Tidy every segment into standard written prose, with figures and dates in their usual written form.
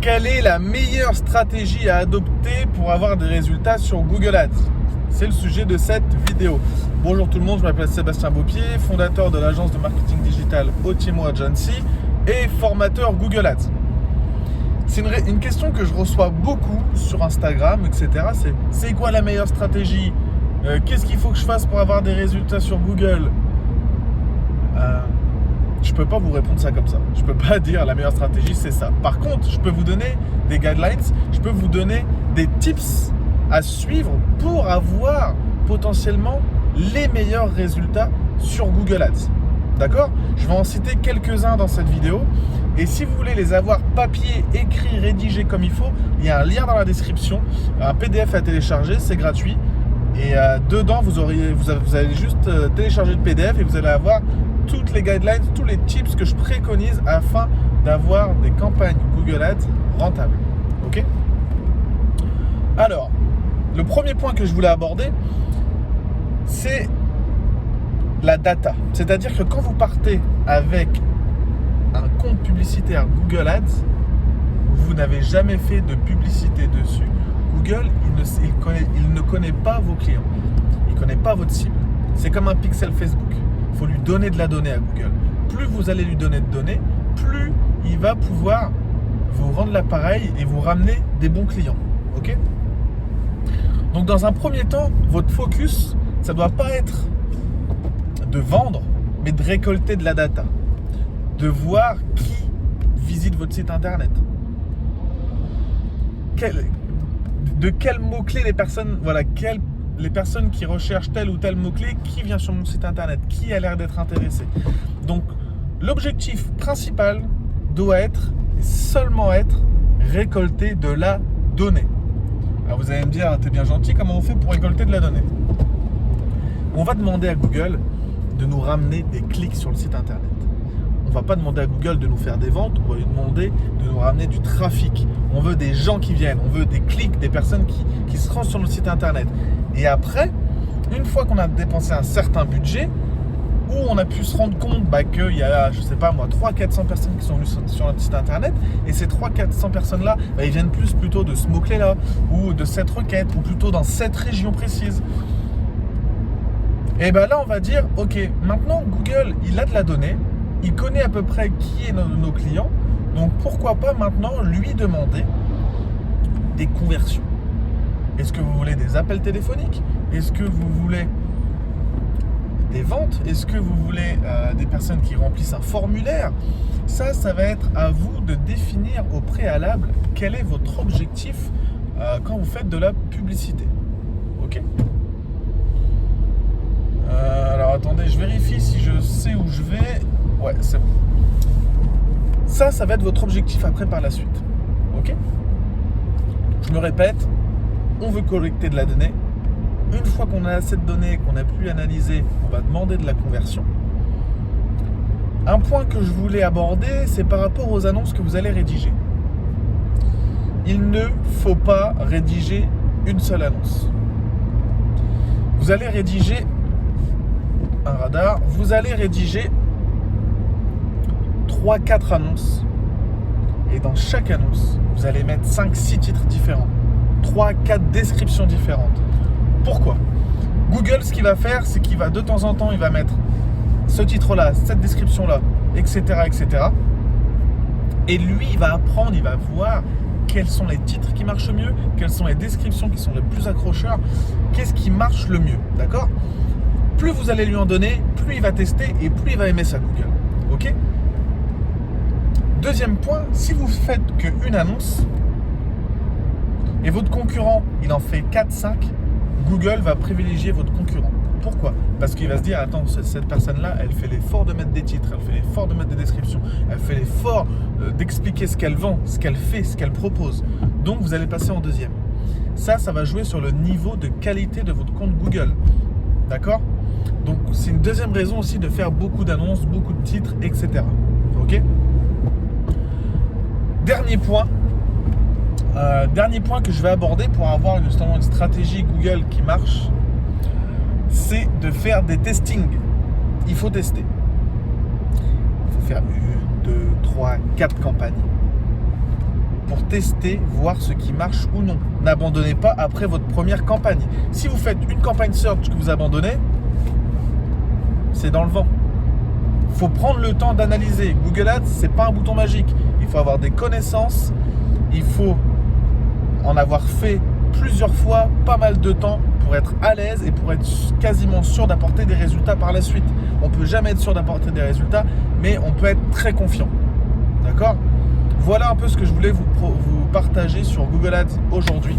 Quelle est la meilleure stratégie à adopter pour avoir des résultats sur Google Ads? C'est le sujet de cette vidéo. Bonjour tout le monde, je m'appelle Sébastien Beaupier, fondateur de l'agence de marketing digital Otimo Agency et formateur Google Ads. C'est une question que je reçois beaucoup sur Instagram, etc. C'est quoi la meilleure stratégie? Qu'est-ce qu'il faut que je fasse pour avoir des résultats sur Google? Je peux pas vous répondre ça comme ça. Je peux pas dire la meilleure stratégie c'est ça. Par contre, je peux vous donner des guidelines, je peux vous donner des tips à suivre pour avoir potentiellement les meilleurs résultats sur Google Ads. D'accord? Je vais en citer quelques-uns dans cette vidéo. Et si vous voulez les avoir papier, écrit, rédigé comme il faut, il y a un lien dans la description, un PDF à télécharger, c'est gratuit. Et dedans, vous allez juste télécharger le PDF et vous allez avoir toutes les guidelines, tous les tips que je préconise afin d'avoir des campagnes Google Ads rentables. Ok? Alors, le premier point que je voulais aborder, c'est la data. C'est-à-dire que quand vous partez avec un compte publicitaire Google Ads, vous n'avez jamais fait de publicité dessus, Google, il ne connaît pas vos clients. Il ne connaît pas votre cible. C'est comme un pixel Facebook. Il faut lui donner de la donnée à Google. Plus vous allez lui donner de données, plus il va pouvoir vous rendre l'appareil et vous ramener des bons clients. Ok? Donc dans un premier temps, votre focus, ça ne doit pas être de vendre, mais de récolter de la data. De voir qui visite votre site internet. De quels mots-clés les personnes, les personnes qui recherchent tel ou tel mot-clé, qui vient sur mon site internet, qui a l'air d'être intéressé. Donc, l'objectif principal doit être, et seulement être, récolter de la donnée. Alors vous allez me dire, t'es bien gentil, comment on fait pour récolter de la donnée? On va demander à Google de nous ramener des clics sur le site internet. On ne va pas demander à Google de nous faire des ventes, on va lui demander de nous ramener du trafic. On veut des gens qui viennent, on veut des clics, des personnes qui se rendent sur notre site internet. Et après, une fois qu'on a dépensé un certain budget, où on a pu se rendre compte qu'il y a, je sais pas moi, 300-400 personnes qui sont venues sur notre site internet, et ces 300-400 personnes-là, ils viennent plutôt de ce mot-clé-là, ou de cette requête, ou plutôt dans cette région précise. Et bien là, on va dire, ok, maintenant Google, il a de la donnée, il connaît à peu près qui est nos clients, donc pourquoi pas maintenant lui demander des conversions. Est-ce que vous voulez des appels téléphoniques? Est-ce que vous voulez des ventes? Est-ce que vous voulez des personnes qui remplissent un formulaire? Ça va être à vous de définir au préalable quel est votre objectif quand vous faites de la publicité. Ok? Alors attendez, je vérifie si je sais où je vais. Ouais, c'est bon. Ça va être votre objectif après par la suite. Ok? Je me répète, on veut collecter de la donnée. Une fois qu'on a assez de données, qu'on a pu analyser, on va demander de la conversion. Un point que je voulais aborder, c'est par rapport aux annonces que vous allez rédiger. Il ne faut pas rédiger une seule annonce. Vous allez rédiger un radar, vous allez rédiger 3-4 annonces. Et dans chaque annonce, vous allez mettre 5-6 titres différents. 3-4 descriptions différentes. Pourquoi? Google, ce qu'il va faire, c'est qu'il va de temps en temps, il va mettre ce titre-là, cette description-là, etc., etc. Et lui, il va apprendre, il va voir quels sont les titres qui marchent mieux, quelles sont les descriptions qui sont les plus accrocheurs, qu'est-ce qui marche le mieux, d'accord? Plus vous allez lui en donner, plus il va tester et plus il va aimer ça, Google. Ok? Deuxième point, si vous faites qu'une annonce et votre concurrent, il en fait 4-5, Google va privilégier votre concurrent. Pourquoi? Parce qu'il va se dire, attends, cette personne-là, elle fait l'effort de mettre des titres, elle fait l'effort de mettre des descriptions, elle fait l'effort d'expliquer ce qu'elle vend, ce qu'elle fait, ce qu'elle propose. Donc, vous allez passer en deuxième. Ça va jouer sur le niveau de qualité de votre compte Google. D'accord? Donc, c'est une deuxième raison aussi de faire beaucoup d'annonces, beaucoup de titres, etc. Ok? Dernier point que je vais aborder pour avoir justement une stratégie Google qui marche, c'est de faire des testings. Il faut tester. Il faut faire 1, 2, 3, 4 campagnes. pour tester, voir ce qui marche ou non. N'abandonnez pas après votre première campagne. Si vous faites une campagne search que vous abandonnez, c'est dans le vent. Il faut prendre le temps d'analyser. Google Ads, c'est pas un bouton magique. Il faut avoir des connaissances. Il faut en avoir fait plusieurs fois, pas mal de temps pour être à l'aise et pour être quasiment sûr d'apporter des résultats par la suite. On peut jamais être sûr d'apporter des résultats, mais on peut être très confiant. D'accord ? Voilà un peu ce que je voulais vous partager sur Google Ads aujourd'hui.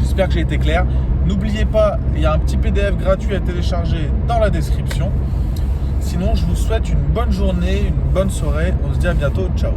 J'espère que j'ai été clair. N'oubliez pas, il y a un petit PDF gratuit à télécharger dans la description. Sinon, je vous souhaite une bonne journée, une bonne soirée. On se dit à bientôt. Ciao.